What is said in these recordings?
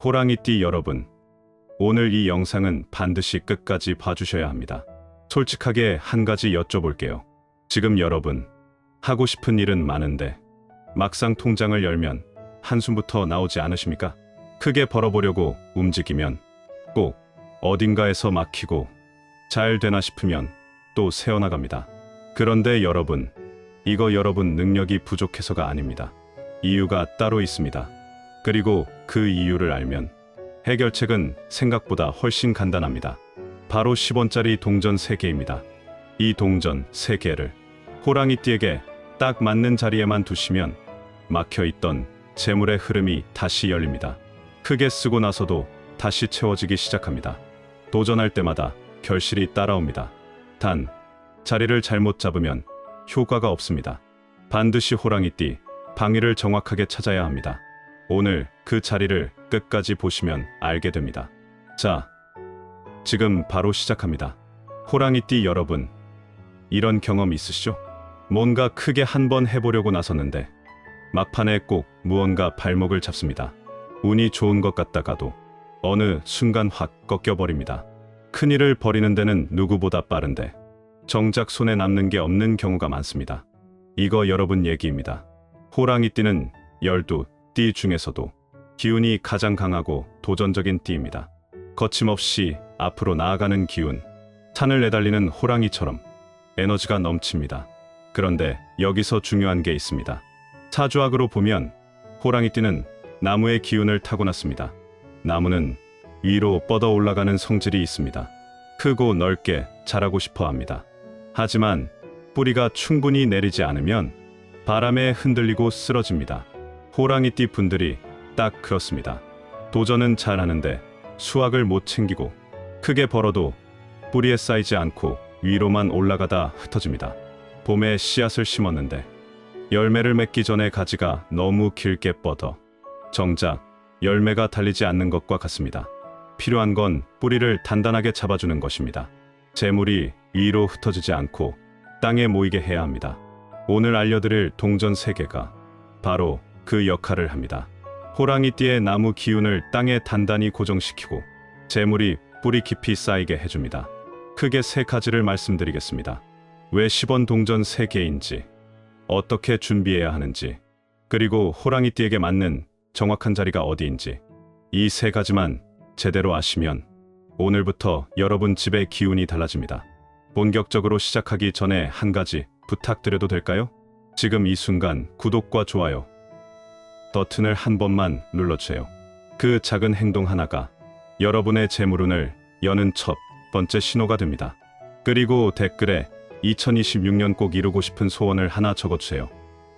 호랑이띠 여러분, 오늘 이 영상은 반드시 끝까지 봐주셔야 합니다. 솔직하게 한 가지 여쭤볼게요. 지금 여러분, 하고 싶은 일은 많은데 막상 통장을 열면 한숨부터 나오지 않으십니까? 크게 벌어보려고 움직이면 꼭 어딘가에서 막히고 잘 되나 싶으면 또 새어나갑니다. 그런데 여러분, 이거 여러분 능력이 부족해서가 아닙니다. 이유가 따로 있습니다. 그리고 그 이유를 알면 해결책은 생각보다 훨씬 간단합니다. 바로 10원짜리 동전 3개입니다. 이 동전 3개를 호랑이띠에게 딱 맞는 자리에만 두시면 막혀있던 재물의 흐름이 다시 열립니다. 크게 쓰고 나서도 다시 채워지기 시작합니다. 도전할 때마다 결실이 따라옵니다. 단, 자리를 잘못 잡으면 효과가 없습니다. 반드시 호랑이띠 방위를 정확하게 찾아야 합니다. 오늘 그 자리를 끝까지 보시면 알게 됩니다. 자, 지금 바로 시작합니다. 호랑이띠 여러분, 이런 경험 있으시죠? 뭔가 크게 한번 해보려고 나섰는데 막판에 꼭 무언가 발목을 잡습니다. 운이 좋은 것 같다가도 어느 순간 확 꺾여버립니다. 큰일을 벌이는 데는 누구보다 빠른데 정작 손에 남는 게 없는 경우가 많습니다. 이거 여러분 얘기입니다. 호랑이띠는 12띠 중에서도 기운이 가장 강하고 도전적인 띠입니다. 거침없이 앞으로 나아가는 기운, 산을 내달리는 호랑이처럼 에너지가 넘칩니다. 그런데 여기서 중요한 게 있습니다. 사주학으로 보면 호랑이띠는 나무의 기운을 타고났습니다. 나무는 위로 뻗어 올라가는 성질이 있습니다. 크고 넓게 자라고 싶어 합니다. 하지만 뿌리가 충분히 내리지 않으면 바람에 흔들리고 쓰러집니다. 호랑이띠 분들이 딱 그렇습니다. 도전은 잘하는데 수확을 못 챙기고 크게 벌어도 뿌리에 쌓이지 않고 위로만 올라가다 흩어집니다. 봄에 씨앗을 심었는데 열매를 맺기 전에 가지가 너무 길게 뻗어 정작 열매가 달리지 않는 것과 같습니다. 필요한 건 뿌리를 단단하게 잡아주는 것입니다. 재물이 위로 흩어지지 않고 땅에 모이게 해야 합니다. 오늘 알려드릴 동전 3개가 바로 그 역할을 합니다. 호랑이띠의 나무 기운을 땅에 단단히 고정시키고 재물이 뿌리 깊이 쌓이게 해줍니다. 크게 3가지를 말씀드리겠습니다. 왜 10원 동전 3개인지, 어떻게 준비해야 하는지, 그리고 호랑이띠에게 맞는 정확한 자리가 어디인지, 이 3가지만 제대로 아시면 오늘부터 여러분 집의 기운이 달라집니다. 본격적으로 시작하기 전에 한 가지 부탁드려도 될까요? 지금 이 순간 구독과 좋아요 버튼을 한 번만 눌러주세요. 그 작은 행동 하나가 여러분의 재물운을 여는 첫 번째 신호가 됩니다. 그리고 댓글에 2026년 꼭 이루고 싶은 소원을 하나 적어주세요.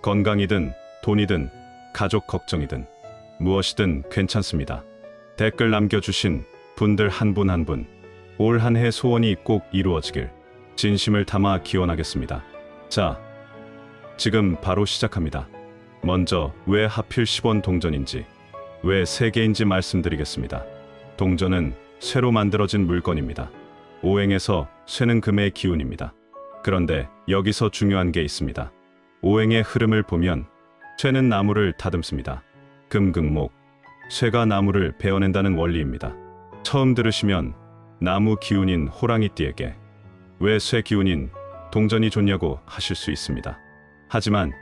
건강이든 돈이든 가족 걱정이든 무엇이든 괜찮습니다. 댓글 남겨주신 분들 한 분 한 분, 올 한 해 소원이 꼭 이루어지길 진심을 담아 기원하겠습니다. 자, 지금 바로 시작합니다. 먼저 왜 하필 10원 동전인지, 왜 3개인지 말씀드리겠습니다. 동전은 쇠로 만들어진 물건입니다. 오행에서 쇠는 금의 기운입니다. 그런데 여기서 중요한 게 있습니다. 오행의 흐름을 보면 쇠는 나무를 다듬습니다. 금극목, 쇠가 나무를 베어낸다는 원리입니다. 처음 들으시면 나무 기운인 호랑이띠에게 왜 쇠 기운인 동전이 좋냐고 하실 수 있습니다. 하지만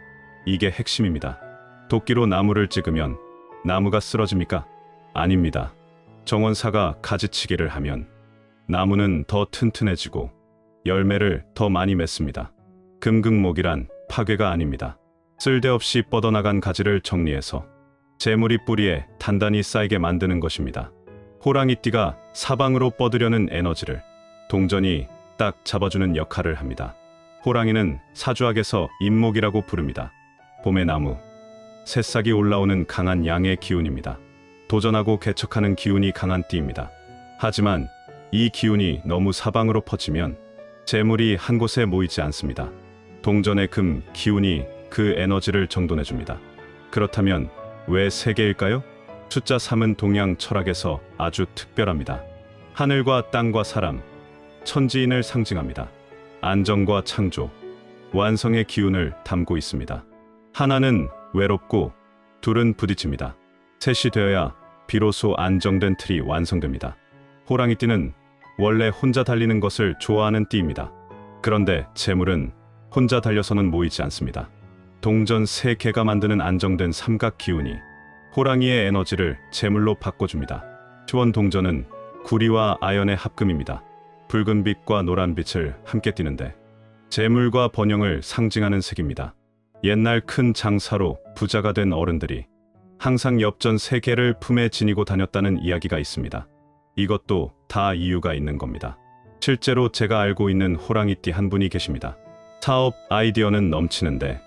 이게 핵심입니다. 도끼로 나무를 찍으면 나무가 쓰러집니까? 아닙니다. 정원사가 가지치기를 하면 나무는 더 튼튼해지고 열매를 더 많이 맺습니다. 금극목이란 파괴가 아닙니다. 쓸데없이 뻗어나간 가지를 정리해서 재물이 뿌리에 단단히 쌓이게 만드는 것입니다. 호랑이띠가 사방으로 뻗으려는 에너지를 동전이 딱 잡아주는 역할을 합니다. 호랑이는 사주학에서 인목이라고 부릅니다. 봄의 나무, 새싹이 올라오는 강한 양의 기운입니다. 도전하고 개척하는 기운이 강한 띠입니다. 하지만 이 기운이 너무 사방으로 퍼지면 재물이 한 곳에 모이지 않습니다. 동전의 금 기운이 그 에너지를 정돈해줍니다. 그렇다면 왜 3개일까요? 숫자 3은 동양 철학에서 아주 특별합니다. 하늘과 땅과 사람, 천지인을 상징합니다. 안정과 창조, 완성의 기운을 담고 있습니다. 하나는 외롭고 둘은 부딪힙니다. 셋이 되어야 비로소 안정된 틀이 완성됩니다. 호랑이띠는 원래 혼자 달리는 것을 좋아하는 띠입니다. 그런데 재물은 혼자 달려서는 모이지 않습니다. 동전 3개가 만드는 안정된 삼각 기운이 호랑이의 에너지를 재물로 바꿔줍니다. 수원 동전은 구리와 아연의 합금입니다. 붉은 빛과 노란 빛을 함께 띠는데 재물과 번영을 상징하는 색입니다. 옛날 큰 장사로 부자가 된 어른들이 항상 엽전 3개를 품에 지니고 다녔다는 이야기가 있습니다. 이것도 다 이유가 있는 겁니다. 실제로 제가 알고 있는 호랑이띠 한 분이 계십니다. 사업 아이디어는 넘치는데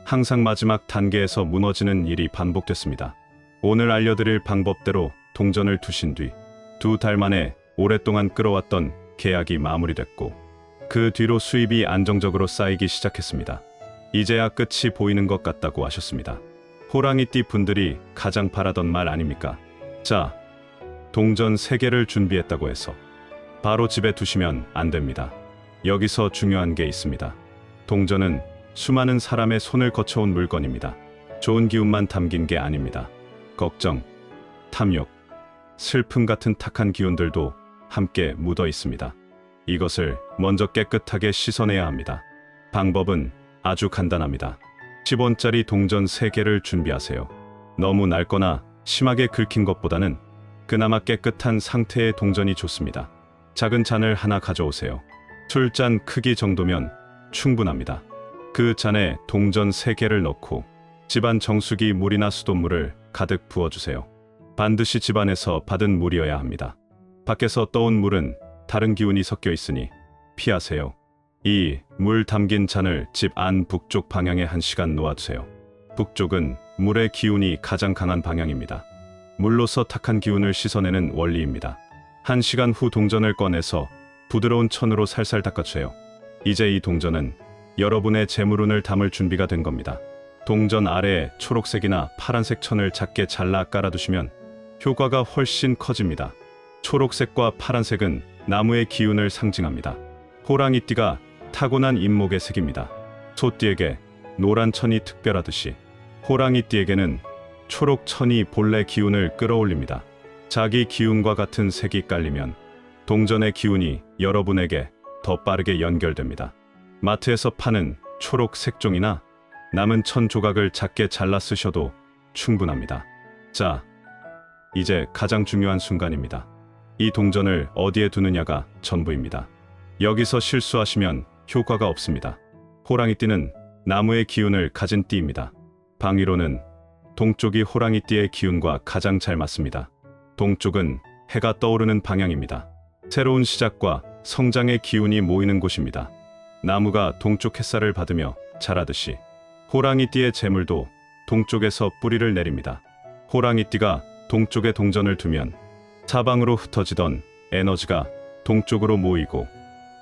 항상 마지막 단계에서 무너지는 일이 반복됐습니다. 오늘 알려드릴 방법대로 동전을 두신 뒤 2달 만에 오랫동안 끌어왔던 계약이 마무리됐고 그 뒤로 수입이 안정적으로 쌓이기 시작했습니다. 이제야 끝이 보이는 것 같다고 하셨습니다. 호랑이띠 분들이 가장 바라던 말 아닙니까? 자, 동전 3개를 준비했다고 해서 바로 집에 두시면 안 됩니다. 여기서 중요한 게 있습니다. 동전은 수많은 사람의 손을 거쳐온 물건입니다. 좋은 기운만 담긴 게 아닙니다. 걱정, 탐욕, 슬픔 같은 탁한 기운들도 함께 묻어 있습니다. 이것을 먼저 깨끗하게 씻어내야 합니다. 방법은 아주 간단합니다. 10원짜리 동전 3개를 준비하세요. 너무 낡거나 심하게 긁힌 것보다는 그나마 깨끗한 상태의 동전이 좋습니다. 작은 잔을 하나 가져오세요. 술잔 크기 정도면 충분합니다. 그 잔에 동전 3개를 넣고 집안 정수기 물이나 수돗물을 가득 부어주세요. 반드시 집안에서 받은 물이어야 합니다. 밖에서 떠온 물은 다른 기운이 섞여 있으니 피하세요. 이 물 담긴 잔을 집 안 북쪽 방향에 1시간 놓아두세요. 북쪽은 물의 기운이 가장 강한 방향입니다. 물로서 탁한 기운을 씻어내는 원리입니다. 1시간 후 동전을 꺼내서 부드러운 천으로 살살 닦아주세요. 이제 이 동전은 여러분의 재물운을 담을 준비가 된 겁니다. 동전 아래에 초록색이나 파란색 천을 작게 잘라 깔아두시면 효과가 훨씬 커집니다. 초록색과 파란색은 나무의 기운을 상징합니다. 호랑이띠가 타고난 인목의 색입니다. 소띠에게 노란 천이 특별하듯이 호랑이띠에게는 초록 천이 본래 기운을 끌어올립니다. 자기 기운과 같은 색이 깔리면 동전의 기운이 여러분에게 더 빠르게 연결됩니다. 마트에서 파는 초록 색종이나 남은 천 조각을 작게 잘라 쓰셔도 충분합니다. 자, 이제 가장 중요한 순간입니다. 이 동전을 어디에 두느냐가 전부입니다. 여기서 실수하시면 효과가 없습니다. 호랑이띠는 나무의 기운을 가진 띠입니다. 방위로는 동쪽이 호랑이띠의 기운과 가장 잘 맞습니다. 동쪽은 해가 떠오르는 방향입니다. 새로운 시작과 성장의 기운이 모이는 곳입니다. 나무가 동쪽 햇살을 받으며 자라듯이 호랑이띠의 재물도 동쪽에서 뿌리를 내립니다. 호랑이띠가 동쪽에 동전을 두면 사방으로 흩어지던 에너지가 동쪽으로 모이고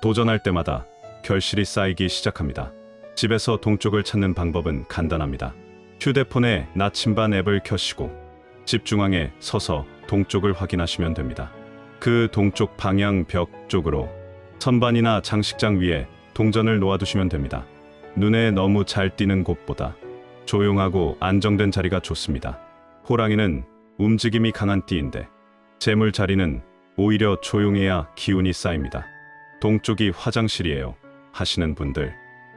도전할 때마다 결실이 쌓이기 시작합니다. 집에서 동쪽을 찾는 방법은 간단합니다. 휴대폰에 나침반 앱을 켜시고 집 중앙에 서서 동쪽을 확인하시면 됩니다. 그 동쪽 방향 벽 쪽으로 선반이나 장식장 위에 동전을 놓아두시면 됩니다. 눈에 너무 잘 띄는 곳보다 조용하고 안정된 자리가 좋습니다. 호랑이는 움직임이 강한 띠인데 재물 자리는 오히려 조용해야 기운이 쌓입니다. 동쪽이 화장실이에요 하시는 분들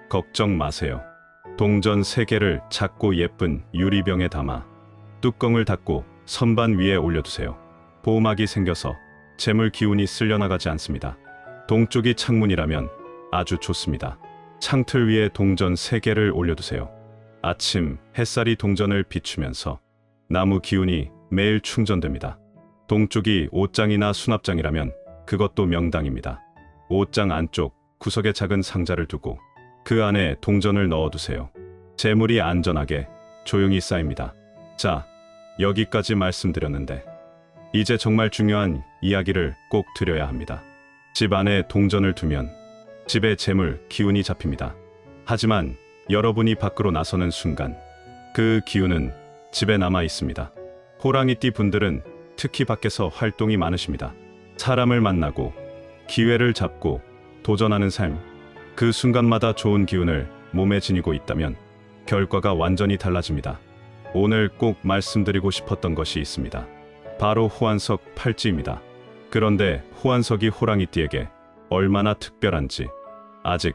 걱정 마세요. 동전 3개를 작고 예쁜 유리병에 담아 뚜껑을 닫고 선반 위에 올려두세요. 보호막이 생겨서 재물 기운이 쓸려나가지 않습니다. 동쪽이 창문이라면 아주 좋습니다. 창틀 위에 동전 3개를 올려두세요. 아침 햇살이 동전을 비추면서 나무 기운이 매일 충전됩니다. 동쪽이 옷장이나 수납장이라면 그것도 명당입니다. 옷장 안쪽 구석에 작은 상자를 두고 그 안에 동전을 넣어두세요. 재물이 안전하게 조용히 쌓입니다. 자, 여기까지 말씀드렸는데 이제 정말 중요한 이야기를 꼭 드려야 합니다. 집 안에 동전을 두면 집의 재물 기운이 잡힙니다. 하지만 여러분이 밖으로 나서는 순간 그 기운은 집에 남아 있습니다. 호랑이띠 분들은 특히 밖에서 활동이 많으십니다. 사람을 만나고 기회를 잡고 도전하는 삶, 그 순간마다 좋은 기운을 몸에 지니고 있다면 결과가 완전히 달라집니다. 오늘 꼭 말씀드리고 싶었던 것이 있습니다. 바로 호환석 팔찌입니다. 그런데 호환석이 호랑이띠에게 얼마나 특별한지 아직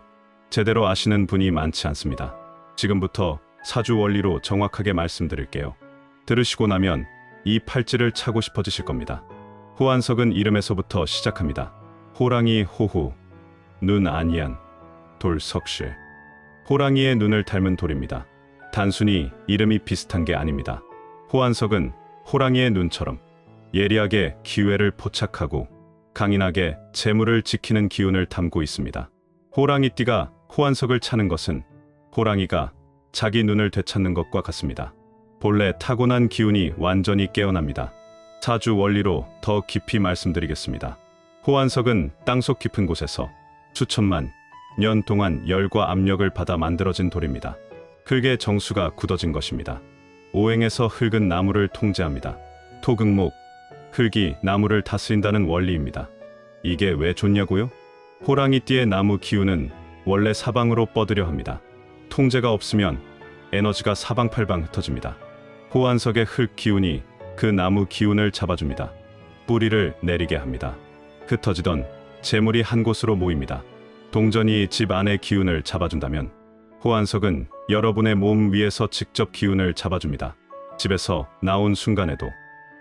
제대로 아시는 분이 많지 않습니다. 지금부터 사주 원리로 정확하게 말씀드릴게요. 들으시고 나면 이 팔찌를 차고 싶어지실 겁니다. 호환석은 이름에서부터 시작합니다. 호랑이 호후, 눈 안이안, 돌 석실. 호랑이의 눈을 닮은 돌입니다. 단순히 이름이 비슷한 게 아닙니다. 호환석은 호랑이의 눈처럼 예리하게 기회를 포착하고 강인하게 재물을 지키는 기운을 담고 있습니다. 호랑이띠가 호환석을 차는 것은 호랑이가 자기 눈을 되찾는 것과 같습니다. 본래 타고난 기운이 완전히 깨어납니다. 사주 원리로 더 깊이 말씀드리겠습니다. 호환석은 땅속 깊은 곳에서 수천만 년 동안 열과 압력을 받아 만들어진 돌입니다. 흙의 정수가 굳어진 것입니다. 오행에서 흙은 나무를 통제합니다. 토극목, 흙이 나무를 다스린다는 원리입니다. 이게 왜 좋냐고요? 호랑이띠의 나무 기운은 원래 사방으로 뻗으려 합니다. 통제가 없으면 에너지가 사방팔방 흩어집니다. 호환석의 흙 기운이 그 나무 기운을 잡아줍니다. 뿌리를 내리게 합니다. 흩어지던 재물이 한 곳으로 모입니다. 동전이 집 안의 기운을 잡아준다면 호환석은 여러분의 몸 위에서 직접 기운을 잡아줍니다. 집에서 나온 순간에도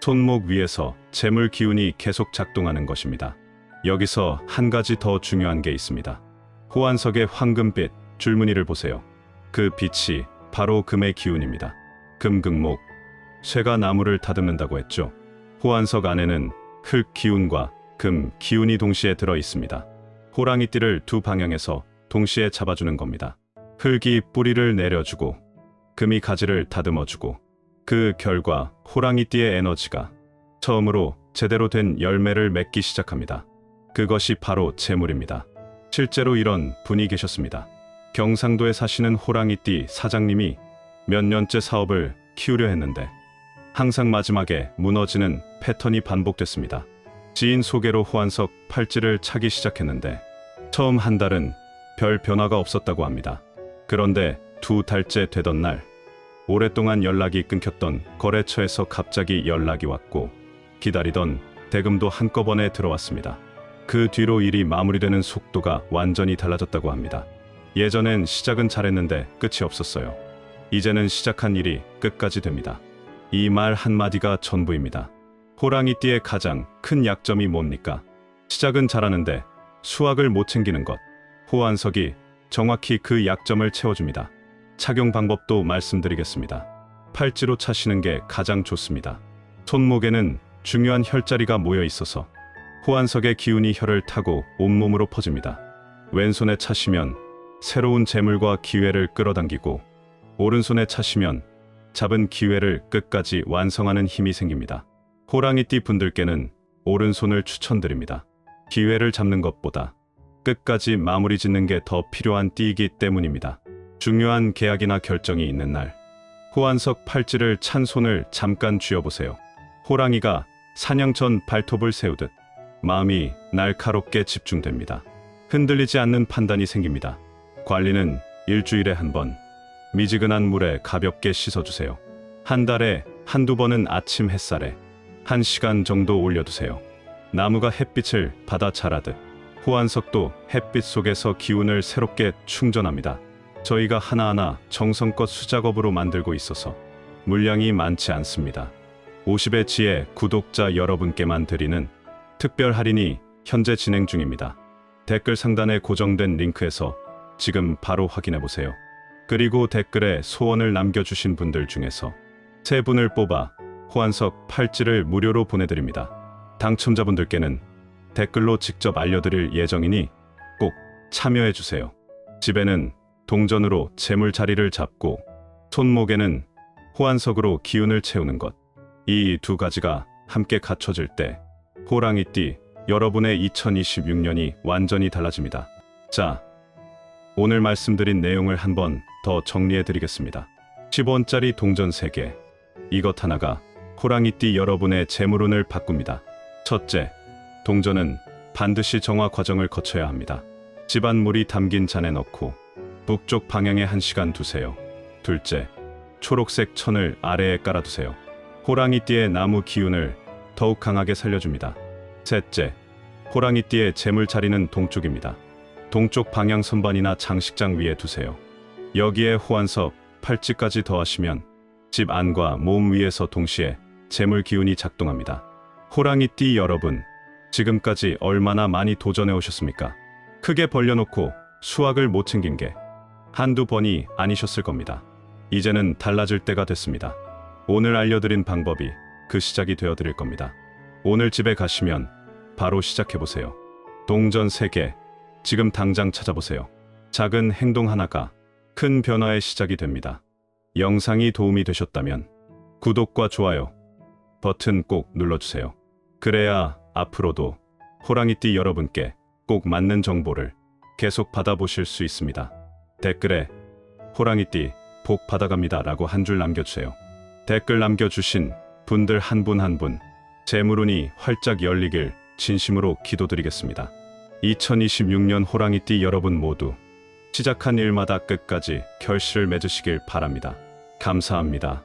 손목 위에서 재물 기운이 계속 작동하는 것입니다. 여기서 한 가지 더 중요한 게 있습니다. 호환석의 황금빛 줄무늬를 보세요. 그 빛이 바로 금의 기운입니다. 금극목, 쇠가 나무를 다듬는다고 했죠. 호환석 안에는 흙 기운과 금 기운이 동시에 들어 있습니다. 호랑이띠를 두 방향에서 동시에 잡아주는 겁니다. 흙이 뿌리를 내려주고 금이 가지를 다듬어주고 그 결과 호랑이띠의 에너지가 처음으로 제대로 된 열매를 맺기 시작합니다. 그것이 바로 재물입니다. 실제로 이런 분이 계셨습니다. 경상도에 사시는 호랑이띠 사장님이 몇 년째 사업을 키우려 했는데 항상 마지막에 무너지는 패턴이 반복됐습니다. 지인 소개로 호환석 팔찌를 차기 시작했는데 처음 한 달은 별 변화가 없었다고 합니다. 그런데 두 달째 되던 날 오랫동안 연락이 끊겼던 거래처에서 갑자기 연락이 왔고 기다리던 대금도 한꺼번에 들어왔습니다. 그 뒤로 일이 마무리되는 속도가 완전히 달라졌다고 합니다. 예전엔 시작은 잘했는데 끝이 없었어요. 이제는 시작한 일이 끝까지 됩니다. 이 말 한마디가 전부입니다. 호랑이띠의 가장 큰 약점이 뭡니까? 시작은 잘하는데 수확을 못 챙기는 것. 호환석이 정확히 그 약점을 채워줍니다. 착용 방법도 말씀드리겠습니다. 팔찌로 차시는 게 가장 좋습니다. 손목에는 중요한 혈자리가 모여 있어서 호환석의 기운이 혈을 타고 온몸으로 퍼집니다. 왼손에 차시면 새로운 재물과 기회를 끌어당기고 오른손에 차시면 잡은 기회를 끝까지 완성하는 힘이 생깁니다. 호랑이띠 분들께는 오른손을 추천드립니다. 기회를 잡는 것보다 끝까지 마무리 짓는 게 더 필요한 띠이기 때문입니다. 중요한 계약이나 결정이 있는 날 호환석 팔찌를 찬 손을 잠깐 쥐어보세요. 호랑이가 사냥 전 발톱을 세우듯 마음이 날카롭게 집중됩니다. 흔들리지 않는 판단이 생깁니다. 관리는 일주일에 한 번 미지근한 물에 가볍게 씻어주세요. 한 달에 한두 번은 아침 햇살에 1시간 정도 올려두세요. 나무가 햇빛을 받아 자라듯 호환석도 햇빛 속에서 기운을 새롭게 충전합니다. 저희가 하나하나 정성껏 수작업으로 만들고 있어서 물량이 많지 않습니다. 50의 지혜 구독자 여러분께만 드리는 특별 할인이 현재 진행 중입니다. 댓글 상단에 고정된 링크에서 지금 바로 확인해보세요. 그리고 댓글에 소원을 남겨주신 분들 중에서 3분을 뽑아 호환석 팔찌를 무료로 보내드립니다. 당첨자분들께는 댓글로 직접 알려드릴 예정이니 꼭 참여해주세요. 집에는 동전으로 재물 자리를 잡고 손목에는 호환석으로 기운을 채우는 것. 이 두 가지가 함께 갖춰질 때 호랑이띠 여러분의 2026년이 완전히 달라집니다. 자, 오늘 말씀드린 내용을 한번 더 정리해드리겠습니다. 10원짜리 동전 3개. 이것 하나가 호랑이띠 여러분의 재물운을 바꿉니다. 첫째, 동전은 반드시 정화 과정을 거쳐야 합니다. 집안 물이 담긴 잔에 넣고 북쪽 방향에 1시간 두세요. 둘째, 초록색 천을 아래에 깔아두세요. 호랑이띠의 나무 기운을 더욱 강하게 살려줍니다. 셋째, 호랑이띠의 재물 자리는 동쪽입니다. 동쪽 방향 선반이나 장식장 위에 두세요. 여기에 호환석, 팔찌까지 더하시면 집 안과 몸 위에서 동시에 재물 기운이 작동합니다. 호랑이띠 여러분, 지금까지 얼마나 많이 도전해 오셨습니까? 크게 벌려놓고 수확을 못 챙긴 게 한두 번이 아니셨을 겁니다. 이제는 달라질 때가 됐습니다. 오늘 알려드린 방법이 그 시작이 되어드릴 겁니다. 오늘 집에 가시면 바로 시작해보세요. 동전 3개, 지금 당장 찾아보세요. 작은 행동 하나가 큰 변화의 시작이 됩니다. 영상이 도움이 되셨다면 구독과 좋아요 버튼 꼭 눌러주세요. 그래야 앞으로도 호랑이띠 여러분께 꼭 맞는 정보를 계속 받아보실 수 있습니다. 댓글에 호랑이띠 복 받아갑니다 라고 한 줄 남겨주세요. 댓글 남겨주신 분들 한 분 한 분 재물운이 활짝 열리길 진심으로 기도드리겠습니다. 2026년 호랑이띠 여러분 모두 시작한 일마다 끝까지 결실을 맺으시길 바랍니다. 감사합니다.